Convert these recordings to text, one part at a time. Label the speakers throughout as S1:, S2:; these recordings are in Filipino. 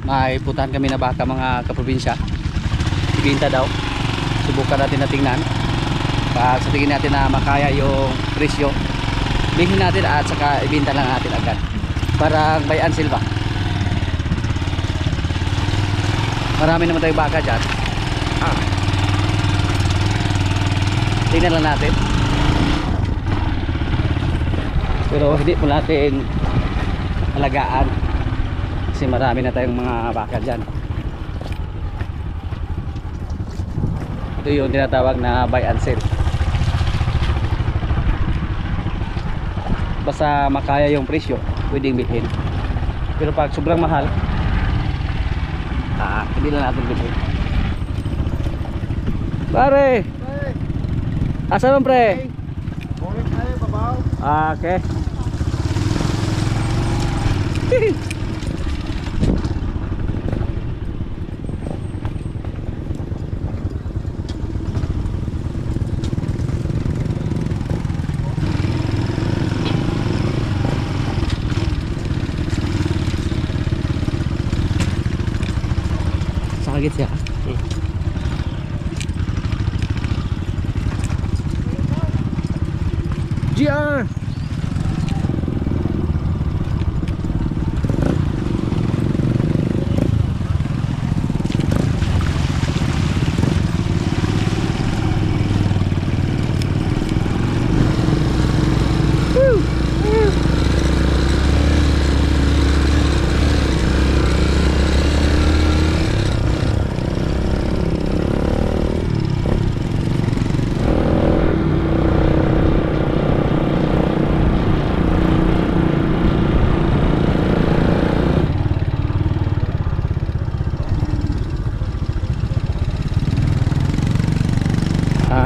S1: may putahan kami na baka mga kaprobinsya. Ibinta daw. Subukan natin na tingnan. Pag sa tingin natin na makaya yung presyo, bilhin natin at saka ibinta lang natin agad. Parang buy and sell ba? Marami naman tayong baka dyan. Tingnan lang natin. Pero hindi po natin alagaan kasi marami na tayong mga baka dyan. Ito yung tinatawag na buy and sell. Basta makaya yung presyo, pwedeng bilhin. Pero pag sobrang mahal, hindi lang natin bilhin. Pare! Asa man pre?
S2: Boleh tayo babaw.
S1: Okay. Sakit siya. GR.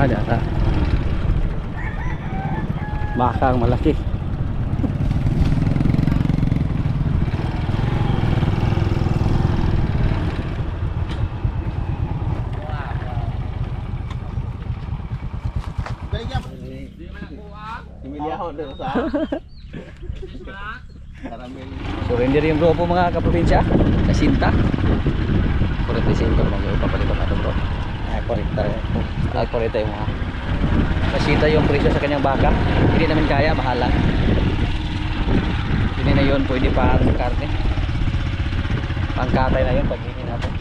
S1: Data bakang malaki. Surrender yung grupo mga kaprobinsya. Kasinta 45 magpapalitan natin bro. Ay, 40 yung mga kasita yung presyo sa kanyang baka. Hindi naman kaya, mahal lang. Hindi na yun, pwede pa ang karne. Pangkatay na yun, pag-hinin natin.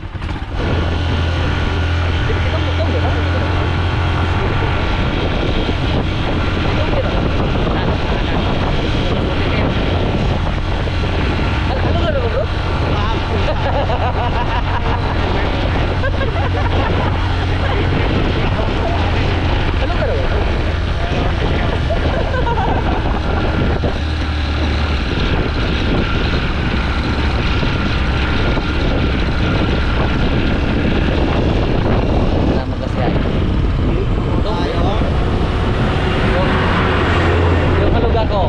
S1: Ano ka bro? Ano ka rin? Salamat kasi ay. Yung haluga ko.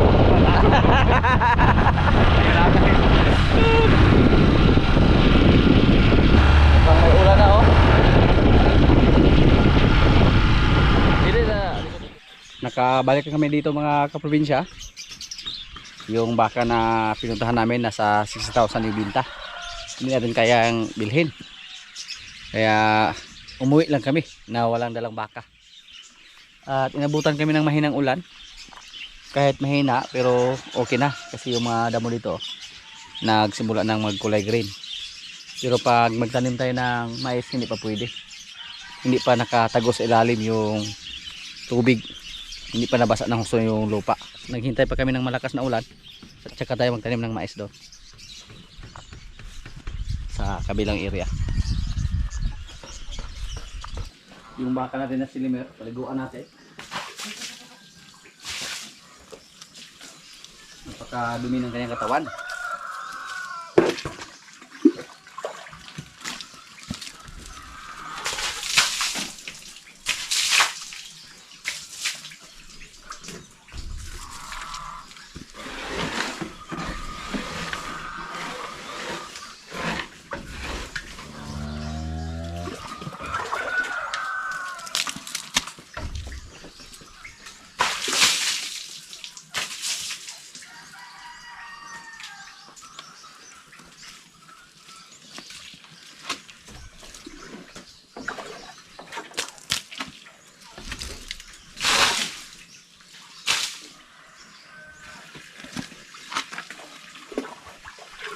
S1: Pang may ulan na oh. Nakabalik kami dito mga kaprobinsya. Yung baka na pinuntahan namin nasa 60,000 yung binta. Hindi natin kayang bilhin. Kaya umuwi lang kami na walang dalang baka. At inabutan kami ng mahinang ulan. Kahit mahina pero okay na. Kasi yung mga damo dito nagsimula ng magkulay green. Pero pag magtanim tayo ng mais hindi pa pwede. Hindi pa nakatagos ilalim yung tubig. Hindi pa nabasa ng husto yung lupa. Naghintay pa kami ng malakas na ulan at saka tayo magtanim ng mais doon sa kabilang area. Yung baka natin na silimer, paliguan natin. Napakadumi ng kanyang katawan.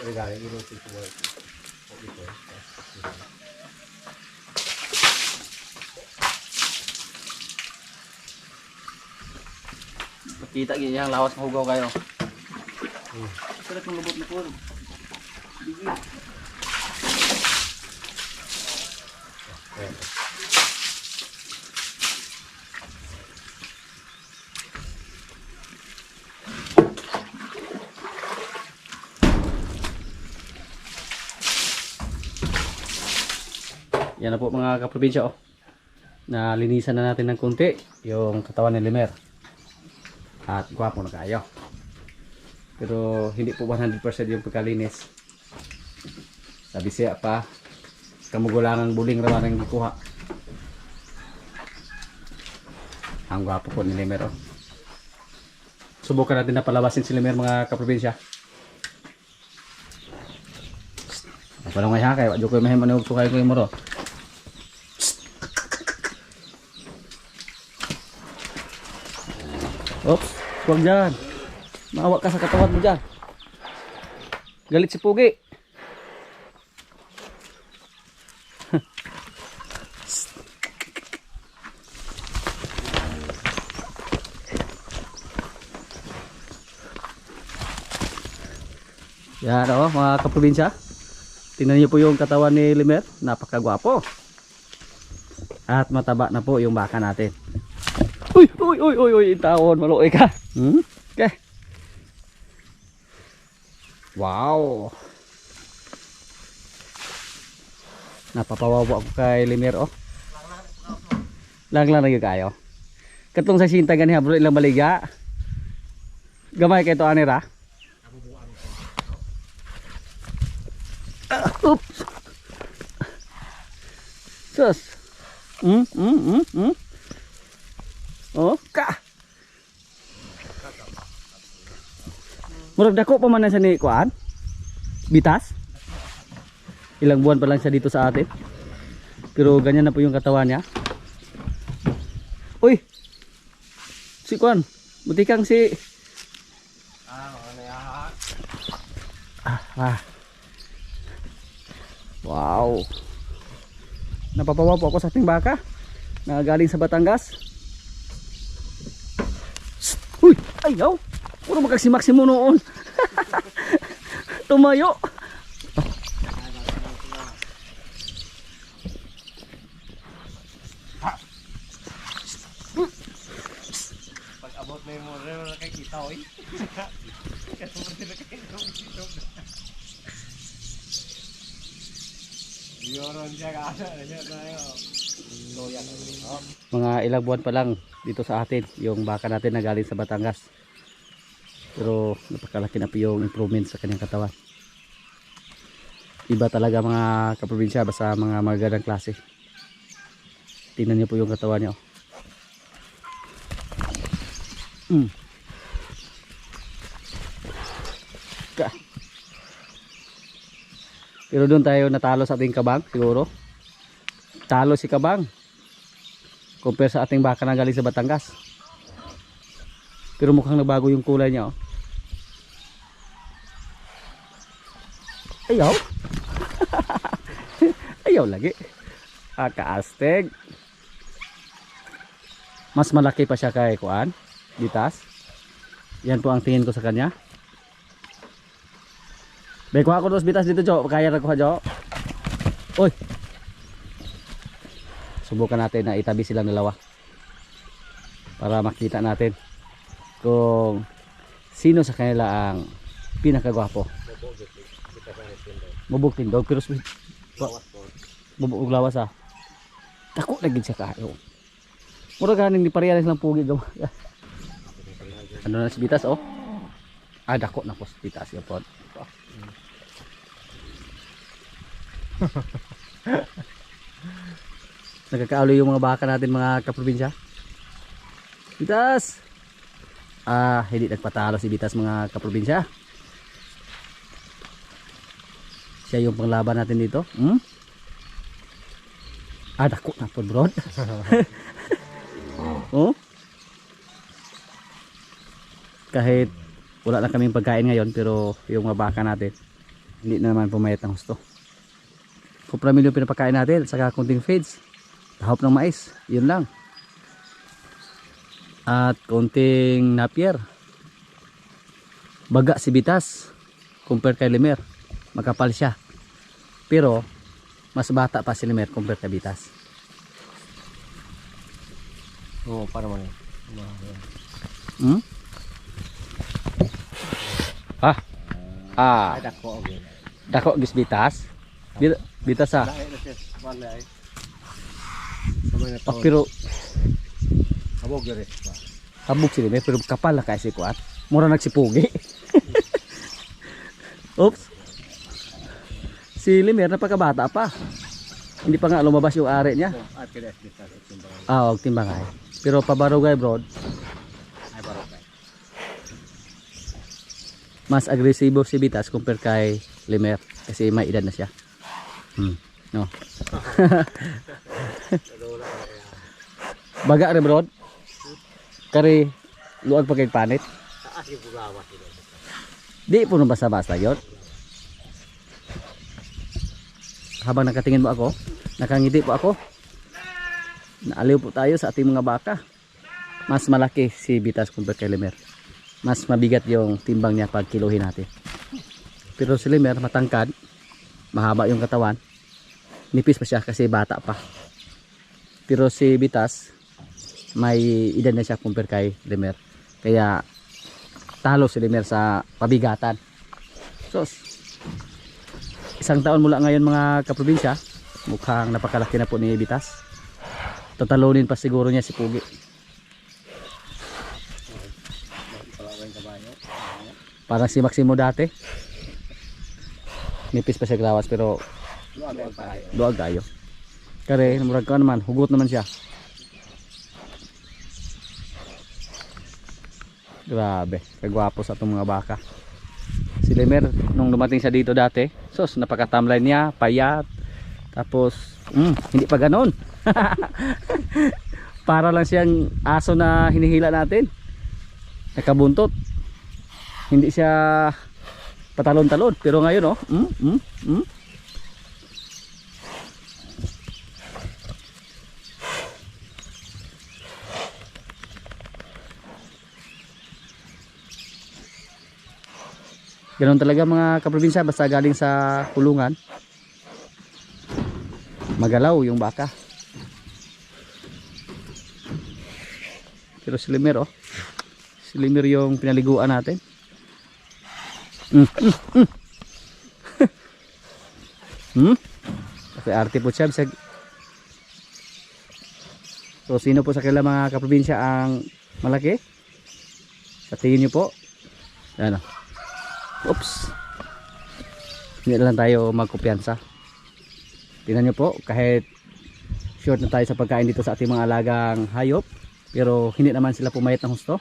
S2: Regarding you know to work.
S1: Kita gini yang lawas mahugaw kayo. Sarap ng lubot na po. Bigil. Yan na po mga kaprobinsya, oh. Nalinisan na natin ng konti yung katawan ni Limer. At gwapo na kayo. Pero hindi po 100% yung pagkalinis. Sabi siya pa, kamugulangang buling raman ang gikuha. Ang gwapo po ni Limer, oh. Subukan natin na palabasin si Limer mga kaprobinsya. Walang may hakay, wadyo ko yung mahiman yung tukay ko yung moro. Oops, huwag dyan. Maawa ka sa katawan mo dyan. Galit si Pugi. Yan o, mga kaprobinsya. Tingnan niyo po yung katawan ni Limer. Napakagwapo. At mataba na po yung baka natin. Uy, uy, uy, uy, uy, taon, maluoy ka. Okay. Wow. Napapawawa ako kay Limer, oh. Lang lagi kayo. Katong sa sinta ganiha, bro, ilang baliga. Gamay kay to anira. Oops. Sus. Oh, ka. Murag dako pa man na sa ni kuan. Bitas. Ilang buwan pa lang siya dito sa atin. Pero ganyan na po yung katawan niya. Uy. Si kuan, butikang si Wow. Napapawa po ako sa ating baka na galing sa Batangas. Uy, ayaw. Puro magkasimaksimo noon. Tumayo.
S2: Pag abot na yung mura, nakikita ko eh. Kasama nila kayo ng dito. Yoron siya kasa na siya tayo.
S1: Mga ilang buwan pa lang dito sa atin yung baka natin na galing sa Batangas. Pero napakalaki na po yung improvement sa kanyang katawan. Iba talaga mga kaprobinsya, basta mga magagandang klase. Tingnan niyo po yung katawan niyo. Pero doon tayo natalo sa ating kabang siguro. Talo si kabang compare sa ating baka na galing sa Batangas. Pero mukhang nagbago yung kulay niya, oh. Ayaw. Ayaw lagi. Kaasteg. Mas malaki pa siya kay kuan, Bitas. Yan po ang tingin ko sa kanya. Bay, kuha ko dos bitas dito, Jo. Kaya na kuha, Jo. Uy. Subukan natin na itabi silang dalawa. Para makita natin kung sino sa kanila ang pinakagwapo. Mubog tindog pero mubog lawas, ah. Tako lagi siya kayo. Mura ganing ni pareha lang pugi gawa. Ano na si Bitas, oh. Dako na po si Bitas ya pod. Nagkakaalo yung mga baka natin mga kaprobinsya. Bitas. Hindi nagpatalo si Bitas mga kaprobinsya. Siya yung panglaban natin dito. Dako na po, bro. Oh. Kahit wala na kaming pagkain ngayon, pero yung mga baka natin hindi na naman pumayat ng husto. Kupramil yung pinapakain natin, saka kunting feeds, tahop ng mais, yun lang. At kunting napier. Baga si Bitas compare kay Limer, makapal siya, pero mas bata pa si Limer compare kay Bitas.
S2: Oo, para man.
S1: Hmm?
S2: Ay, dako okay.
S1: Dako gis Bitas. Bitas
S2: Lahi na siya, balay. Sabay na taon.
S1: pero
S2: Habog yun eh.
S1: habog si Limer pero kapal na kay si Kuat. Mura nagsipugi. Oops. Si Limer napakabata pa. Hindi pa nga lumabas yung ari niya.
S2: At kaya kita timbang.
S1: Og timbangay. Pero pabarugay bro,
S2: Ay barokay.
S1: mas agresibo si Bitas compare kay Limer kasi may edad na siya. No. Baga re bro. Kari luag pa kay panit.
S2: Taas yung bugawa sila.
S1: Di po nung basta-basta yun. Habang nakatingin mo ako, nakangiti po ako. Naaliw po tayo sa ating mga baka. Mas malaki si Bitas compare kay Limer. Mas mabigat yung timbang niya pag kiluhin natin. Pero si Limer matangkad, mahaba yung katawan, nipis pa siya kasi bata pa. Pero si Bitas may edad na siya compare kay Limer, kaya talo si Limer sa pabigatan. So isang taon mula ngayon mga kaprobinsya, mukhang napakalaki na po ni Bitas. Tatalunin pa siguro niya si Pugi. Parang si Maximo dati, nipis pa siya grawas pero luag tayo. Kare murag ka naman, hugot naman siya. Grabe, kagwapo sa itong mga baka. Si Limer nung dumating siya dito dati, sos napaka-tamlay niya, payat. Tapos hindi pa ganoon. Para lang siyang aso na hinihila natin, nakabuntot. Hindi siya patalon-talon, pero ngayon Ganon talaga mga kaprobinsya, basta galing sa kulungan magalaw yung baka. Pero si Limer si Limer yung pinaliguan natin. Kasi arte po siya. So sino po sa kanila mga kaprobinsya ang malaki? Sa tingin nyo po? Ano? Oops. Hindi na lang tayo magkumpiyansa. Tingnan nyo po, kahit short na tayo sa pagkain dito sa ating mga alagang hayop, pero hindi naman sila pumayat ng husto.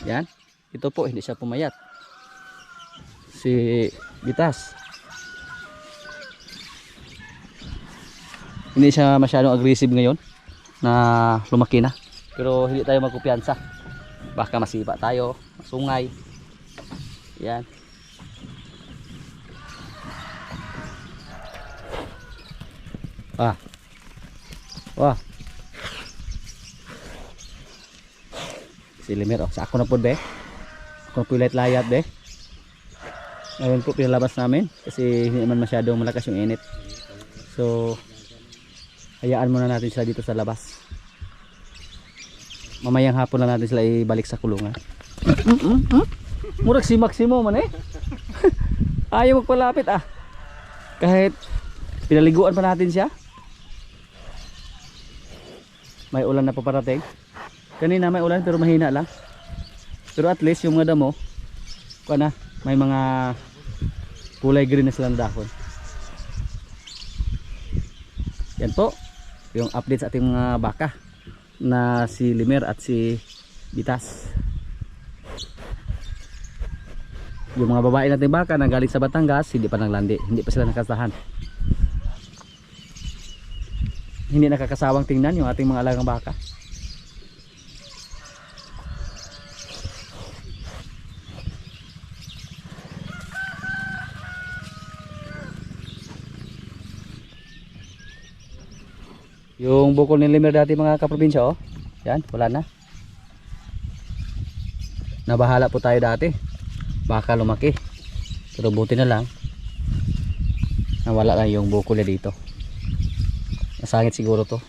S1: Yan. Ito po, hindi siya pumayat. Si Bitas, hindi siya masyadong aggressive ngayon na lumaki na. Pero hindi tayo magkumpiyansa. Baka masipa tayo, masungay. Yan. Wah. Si Limer, sa ako na po be. Ako na po layat be. Ngayon po pinalabas namin kasi hindi naman masyadong malakas yung init. So hayaan muna natin sila dito sa labas. Mamayang hapon na natin sila ibalik sa kulungan. Murag si Maximo man ayaw magpalapit kahit pinaliguan pa natin siya. May ulan na paparating. Kanina may ulan pero mahina lang. Pero at least yung mga damo may mga kulay green na silang dahon. Yan po yung update sa ating mga baka na si Limer at si Bitas. Yung mga babae nating baka na galing sa Batangas, hindi pa naglandi, hindi pa sila nakasahan. Hindi nakakasawang tingnan yung ating mga alagang baka. Yung bukol ni Limer dati mga kaprobinsya, oh. Yan, wala na. Nabahala po tayo dati. Baka lumaki. Pero buti na lang. Nawala lang yung bukol niya dito. Nasangit siguro to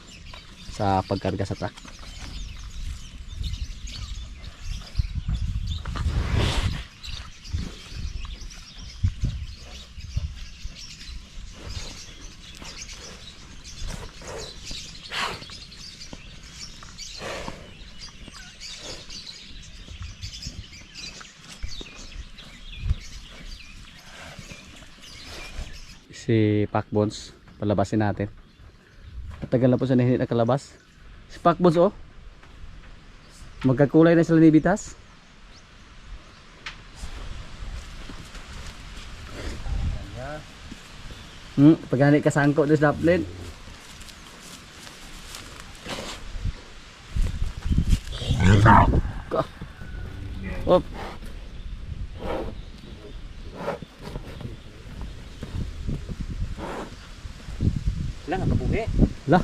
S1: sa pagkarga sa truck. Si Pacbones, palabasin natin. Matagal na po siya na hindi nakalabas. Si Pacbones, oh, magkakulay na sila ni Bitas. Pagani ka sangko dos daplin. Op. Lang ang kabuhi. Lah.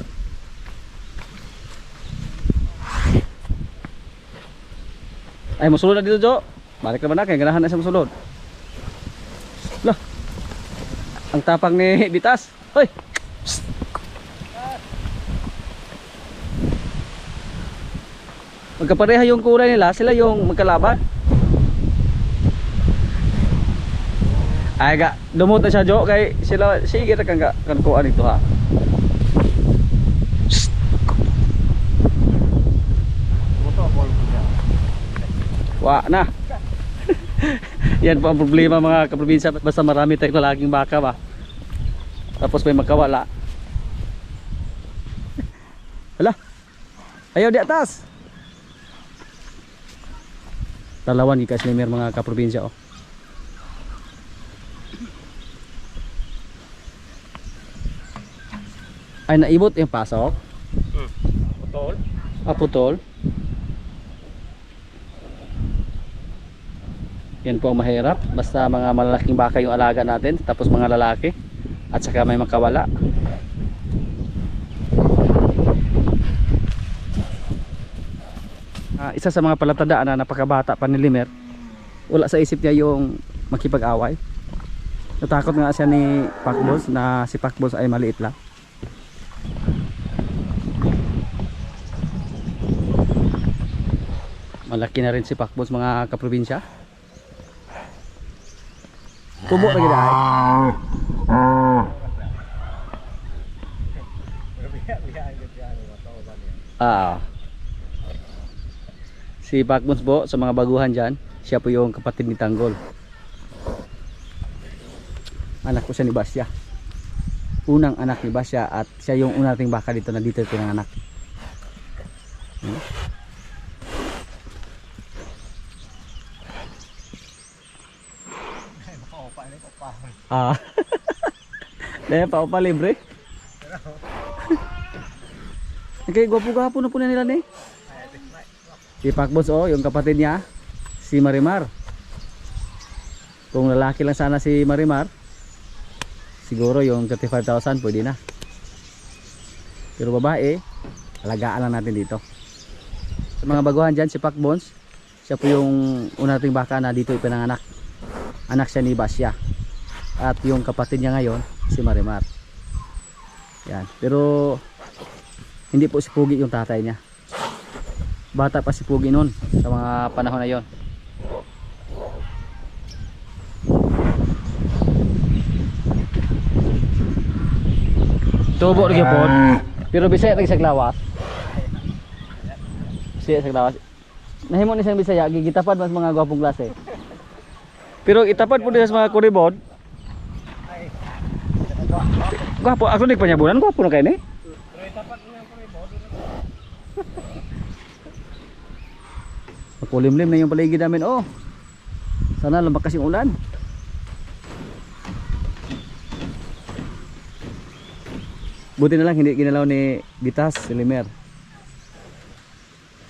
S1: Ay, musulod na dito, Jo. Balik naman na kay ganahan na siya musulod. Lah. Ang tapang ni Bitas. Hoy. Psst. Magkapareha yung kulay nila, sila yung magkalaban. Ay ga, dumot na siya, Jo, kay sila sige ra kang kankuan ito ha. Wa na. Yan po ang problema mga kaprobinsya, basta marami tayong laging baka ba. Tapos may magkawala. Hala. Ayaw di atas. Talawan ni Kaslimer mga kaprobinsya, oh. Ay naibot yung pasok.
S2: Putol.
S1: Ah, putol. Yan po ang mahirap. Basta mga malalaking baka yung alaga natin, tapos mga lalaki, at saka may makawala. Isa sa mga palatandaan na napakabata pa ni Limer, wala sa isip niya yung makipag-away. Natakot nga siya ni Pacbones na si Pacbones ay maliit lang. Malaki na rin si Pacbones mga kaprobinsya. Kubo lagi dahil. Si Pacbones po sa mga baguhan dyan, siya po yung kapatid ni Tanggol. Anak ko siya ni Basya. Unang anak ni Basya, at siya yung unang nating baka dito na dito pinanganak. Dahil pa pa libre. Okay, gwapo-gwapo na po na nila ni. Si Pacbones, oh, yung kapatid niya, si Marimar. Kung lalaki lang sana si Marimar, siguro yung 35,000 pwede na. Pero babae, alagaan lang natin dito. Sa mga baguhan dyan, si Pacbones, siya po yung una nating baka na dito ipinanganak. Anak siya ni Basya. At yung kapatid niya ngayon, si Marimar. Yan. Pero hindi po si Pugi yung tatay niya. Bata pa si Pugi noon sa mga panahon na yon. Tubo lagi po. Pero Bisaya lagi sa Glawas. Bisaya sa Glawas. Nahimo ni siyang Bisaya, gigitapad mas mga gwapong klase. Pero itapad po din sa mga kuribod. Gwapo, ako ning panyabunan, gwapo na kayo ni. Makulimlim na yung paligid namin, oh. Sana lumakas yung ulan. Buti na lang hindi ginalaw ni Bitas, si Limer.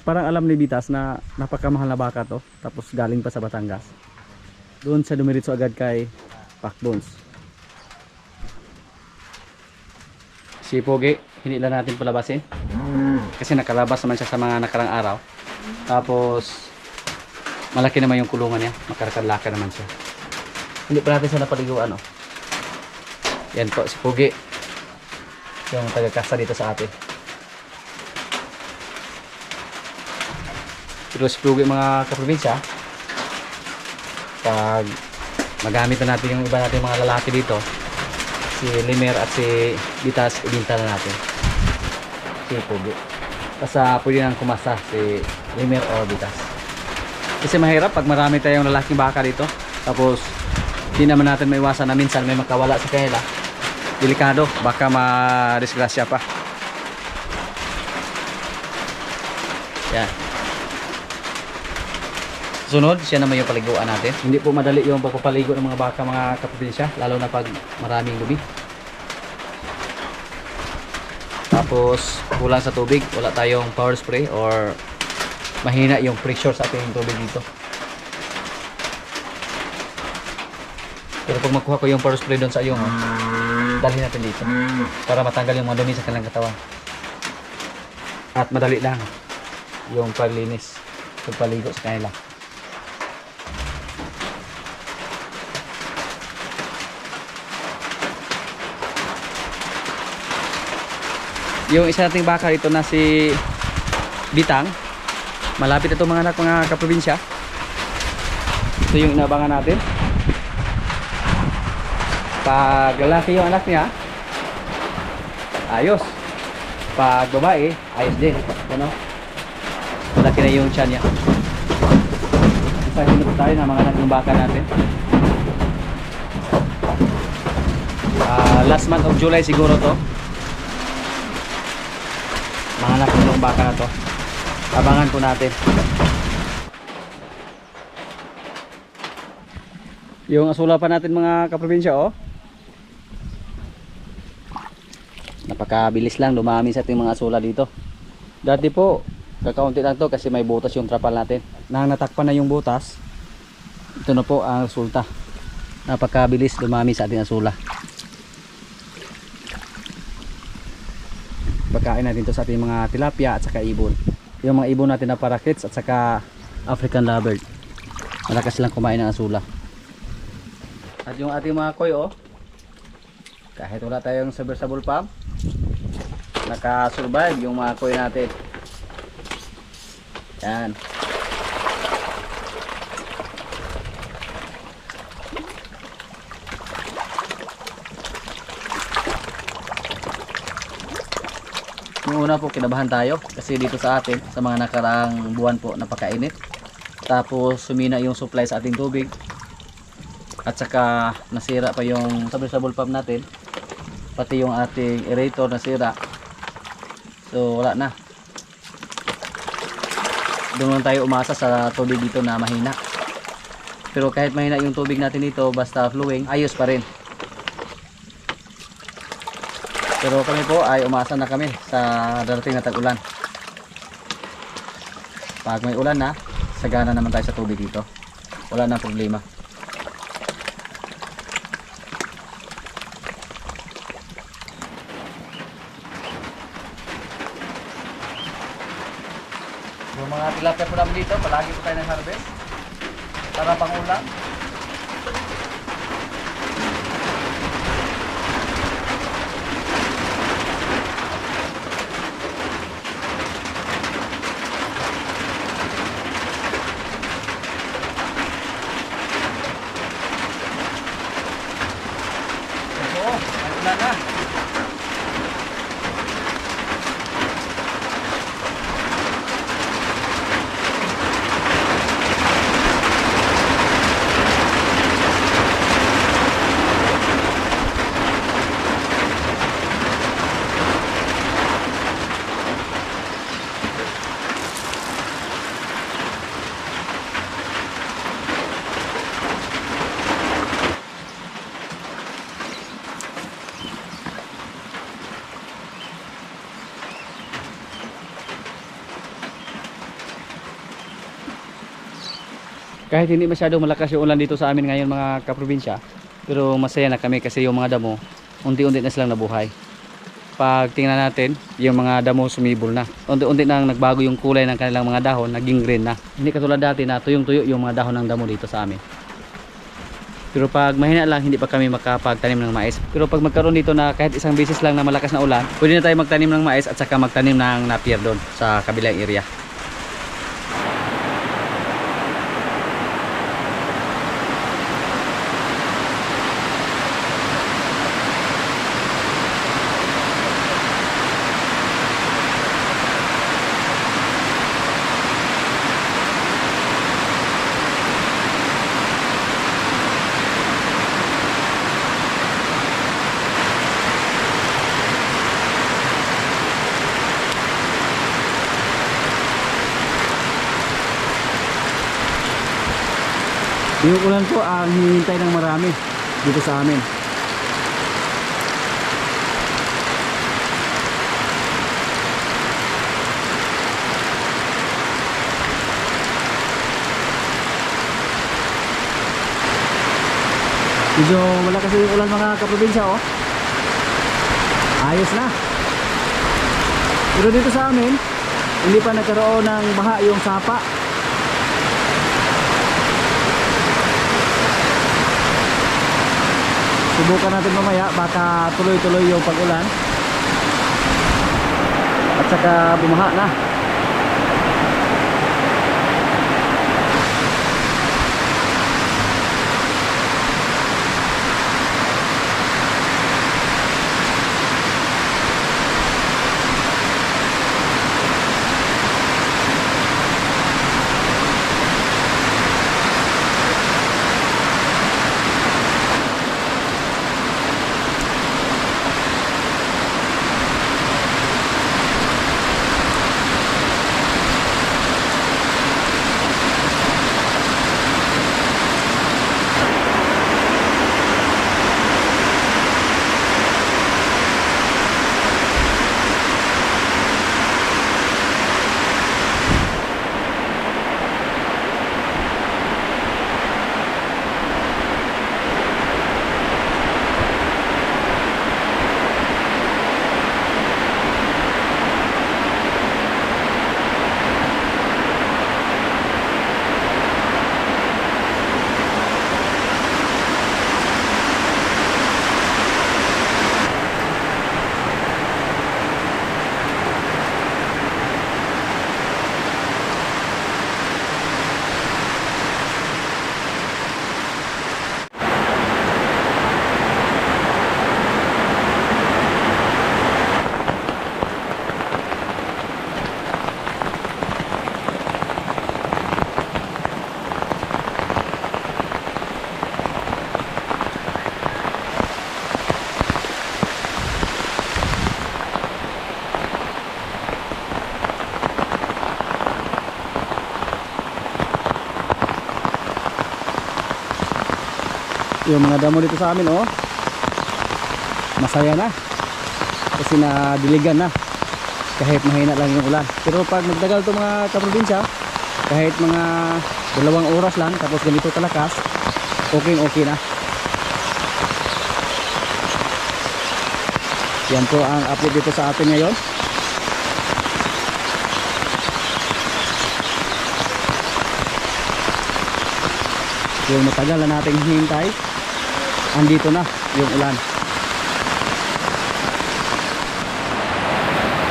S1: Parang alam ni Bitas na napakamahal na baka to, tapos galing pa sa Batangas. Doon sa dumiritso agad kay Pacbones. Si Si Pogi, hindi lang natin palabasin. Kasi nakalabas naman siya sa mga nakarang araw. Tapos, malaki naman yung kulungan niya. Makarakadlaka naman siya. Hindi pa natin siya napaliguan, no? Yan po, si Pogi. Yung taga-kasa dito sa atin. Pero si Pogi, mga kaprobinsya, pag magamit na natin yung iba natin mga lalaki dito, si Limer at si Bitas, ibinta na natin. Si Pogi. Kasi pwede nang kumasa si Limer o Bitas. Kasi mahirap pag marami tayong lalaking baka dito. Tapos, di naman natin maiwasan na minsan may makawala sa kanila. Delikado, baka ma-disgrasya pa. Yan. Sunod, siya naman yung paliguan natin. Hindi po madali yung pagpapaligo ng mga baka, mga kaprobinsya, lalo na pag maraming lubi. Tapos kulang sa tubig, wala tayong power spray or mahina yung pressure sa ating tubig dito. Pero pag makuha ko yung power spray doon sa iyo, dalhin natin dito para matanggal yung mga dumi sa kanilang katawan. At madali lang yung paglinis, pagpaligo sa kanila. Yung isa nating baka dito na si Bitang, malapit ito mga anak, mga kaprobinsya. Ito yung inabangan natin. Pag lalaki yung anak niya, ayos. Pag babae, ayos din. Ano? Malaki na yung tiyan niya. Isa hinap tayo na mga anak ng baka natin. Last month of July siguro to. Mga anak ng baka na to. Abangan po natin. Yung asula pa natin mga kaprobinsya, oh. Napakabilis lang dumami sa ating mga asula dito. Dati po, kakaunti lang to kasi may butas yung trapal natin. Nang natakpan na yung butas, ito na po ang resulta. Napakabilis dumami sa ating asula. Pagkain natin to sa ating mga tilapia at saka ibon. Yung mga ibon natin na parakeets at saka African lovebird. Malakas lang kumain ng asula. At yung ating mga koy, oh, kahit wala tayong submersible pump, naka-survive yung mga koy natin. Yan. Yung una po, kinabahan tayo kasi dito sa atin, sa mga nakaraang buwan po, napakainit. Tapos sumina yung supply sa ating tubig. At saka nasira pa yung submersible pump natin. Pati yung ating aerator nasira. So wala na. Doon lang tayo umasa sa tubig dito na mahina. Pero kahit mahina yung tubig natin dito, basta flowing, ayos pa rin. Pero kami po ay umasa na kami sa darating na tag-ulan. Pag may ulan na, sagana naman tayo sa tubig dito. Wala nang problema. Yung mga tilapia po namin dito, palagi po tayo ng harvest para pangulam. Oo, wala na. Kahit hindi masyadong malakas yung ulan dito sa amin ngayon mga kaprobinsya, pero masaya na kami kasi yung mga damo unti-unti na silang nabuhay. pag tingnan natin, yung mga damo sumibol na. Unti-unti nang nagbago yung kulay ng kanilang mga dahon, naging green na. Hindi katulad dati na tuyong-tuyo yung mga dahon ng damo dito sa amin. Pero pag mahina lang, hindi pa kami makapagtanim ng mais. Pero pag magkaroon dito na kahit isang beses lang na malakas na ulan, pwede na tayo magtanim ng mais at saka magtanim ng napier doon sa kabilang area. Yung ulan po ang hinihintay ng marami dito sa amin. Medyo wala kasi yung ulan mga kaprobinsya oh. Ayos na. Pero dito sa amin, hindi pa nagkaroon ng baha yung sapa. Subukan natin mamaya, baka tuloy-tuloy yung pag-ulan at saka bumaha na. Yung mga damo dito sa amin oh, masaya na kasi nadiligan na kahit mahina lang yung ulan. Pero pag magdagal to mga kaprobinsya, kahit mga 2 oras lang tapos ganito kalakas, okay na. Yan po ang update dito sa atin ngayon. Yung matagal na nating hintay, andito na yung ulan.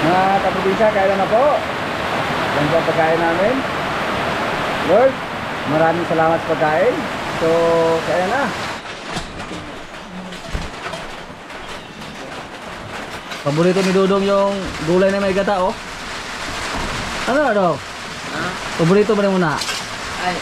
S1: Mga kaprobinsya, kailan na po? Yan po ang pagkain namin. Lord, maraming salamat sa pagkain. So, kaya na. Paborito ni Dudong yung gulay na may gata oh. Ano na daw? Paborito ba rin muna?
S3: Ay,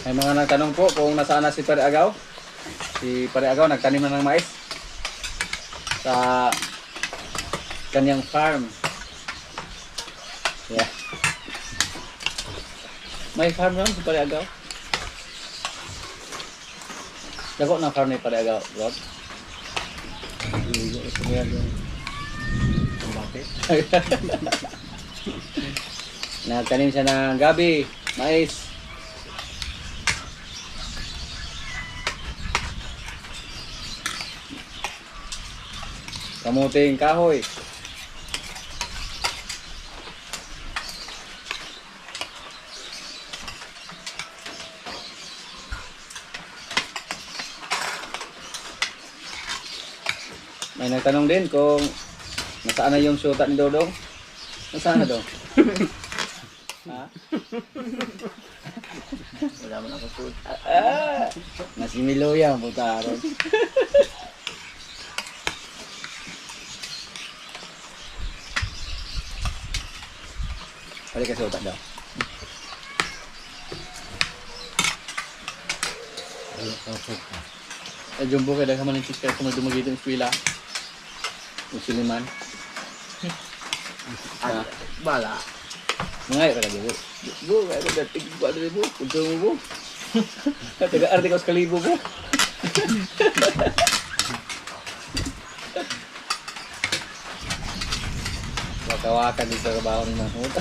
S1: May mga nagtanong po kung nasaan na si Pare Agaw. Si Pare Agaw nagtanim na ng mais sa kanyang farm. Yeah. May farm ron si Pare Agaw. Dago ng farm ni Pare Agaw, Rod. Nagtanim siya ng gabi, mais. Kamuting kahoy. May nagtanong din kung nasaan na yung syuta ni Dodong. Nasaan na, Dong? Ha?
S2: Wala mo na ako food.
S1: Nasimilo yan, puta ron. Balik ka syuta daw. Ay, jumbo ka, dahil ka man yung chiska kung dumagito yung eskwela. Yung siliman.
S2: Bala.
S1: Mangay ka lagi, bu. Bu, kaya ka dating ba na bu? Punto mo, bu. Taga-arte ka sa kalibo, bu. Wakawakan dito sa trabaho ni Mahmoud.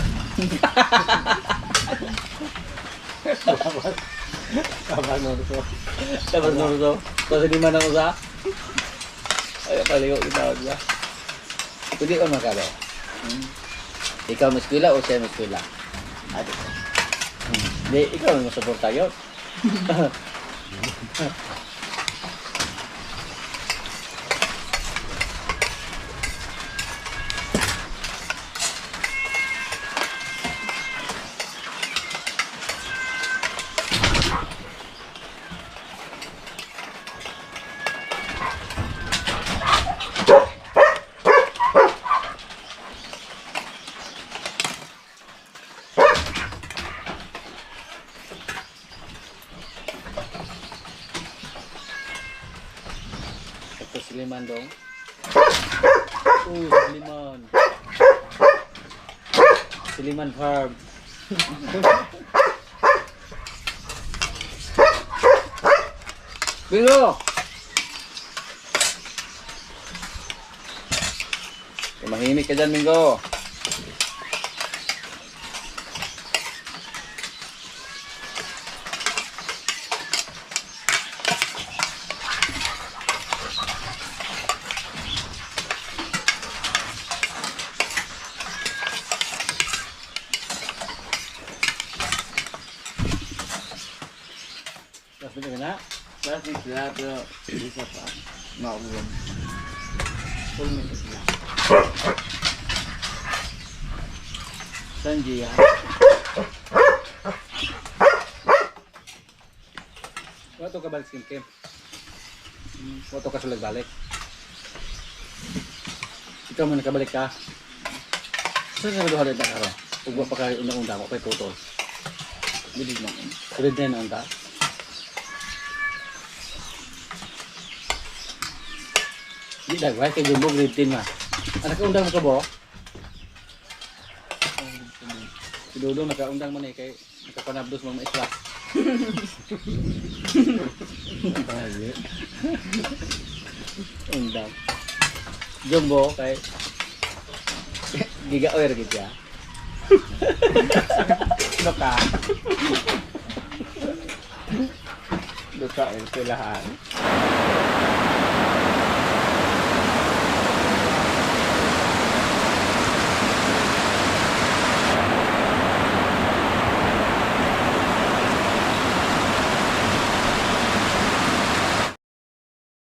S2: Kabar Norso.
S1: Tapos nurso. Tapos hindi man ako sa. Ay, paligo kita ako sa. Hindi ka magkalo. Ikaw maskwila o siya maskwila?
S2: Ate.
S1: Hindi, ikaw ang masuporta yun. Ito si Liman dong. Si Liman. Si Liman Farm. Bingo! Mahimik ka dyan, Bingo. Tapos dito ka na.
S2: Last week sila pero isa pa. Mauwan. Full minute sila. Sanji yan.
S1: Wato ka balik skin camp. Wato ka sulag balik. Ikaw mo nakabalik ka. Saan ka maduhalid na karo? Ugwa pa kayo unang-unda ko kay Tutol.
S2: Bilig lang.
S1: Sulit na yun ang unda. Di dagway kay Jumbo grade 10 ma. Anak ka undang mo ka bo? Si Dodong nakaundang man eh kay nakapanabdos mo mga isla. Undang. Jumbo kay giga oir gitu ya.
S2: Doka. Doka el kailahan.